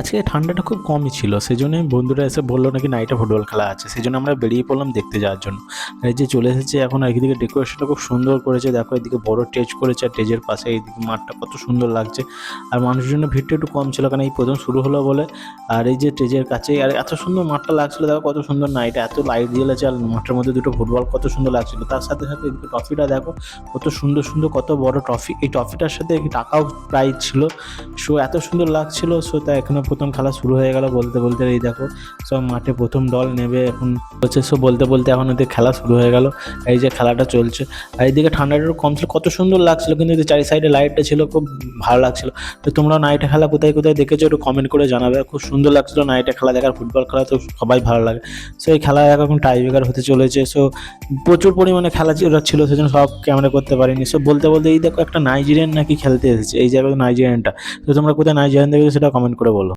আজকে ঠান্ডাটা খুব কমই ছিল, সেজন্যই বন্ধুরা এসে বললো নাকি নাইটে ফুটবল খেলা আছে, সেই জন্য আমরা বেরিয়ে পড়লাম দেখতে যাওয়ার জন্য। আর এই যে চলে এসেছে এখন, একদিকে ডেকোরেশনটা খুব সুন্দর করেছে, দেখো এদিকে বড় স্টেজ করেছে আর স্টেজের পাশে এইদিকে মাঠটা কত সুন্দর লাগছে। আর মানুষজনের ভিড়টা একটু কম ছিল, কারণ এই প্রথম শুরু হলো বলে। আর এই যে স্টেজের কাছে আর এত সুন্দর মাঠটা লাগছিল, দেখো কত সুন্দর নাইটে এত লাইট জ্বলেছে আর মাঠের মধ্যে দুটো ফুটবল কত সুন্দর লাগছিল। তার সাথে সাথে এদিকে ট্রফিটা দেখো কত সুন্দর সুন্দর, কত বড় ট্রফি, এই ট্রফিটার সাথে টাকাও প্রাইজ ছিল। সো এত সুন্দর লাগছিল। সো তাই এখনো প্রথম খেলা শুরু হয়ে গেল বলতে বলতে, এই দেখো সব মাঠে প্রথম দল নেবে এখন হচ্ছে। সো বলতে বলতে এখন ওদের খেলা শুরু হয়ে গেল। এই যে খেলাটা চলছে আর এইদিকে ঠান্ডাটা কম ছিল, কত সুন্দর লাগছিল, কিন্তু এই চারি সাইডে লাইটটা ছিল, খুব ভালো লাগছিল। তো তোমরা নাইটে খেলা কোথায় কোথায় দেখেছো একটু কমেন্ট করে জানাবে। খুব সুন্দর লাগছিল নাইটে খেলা দেখার, ফুটবল খেলা তো সবাই ভালো লাগে। সো এই খেলা এখন টাই ব্রেকার হতে চলেছে। সো প্রচুর পরিমাণে খেলা ছিল, সেজন্য সব ক্যামেরা করতে পারিনি। সো বলতে বলতে এই দেখো একটা নাইজেরিয়ান নাকি খেলতে এসেছে এই জায়গায়, নাইজেরিয়ানটা। তো তোমরা কোথায় নাইজেরিয়ান দেখেছো সেটা কমেন্ট করে বলো।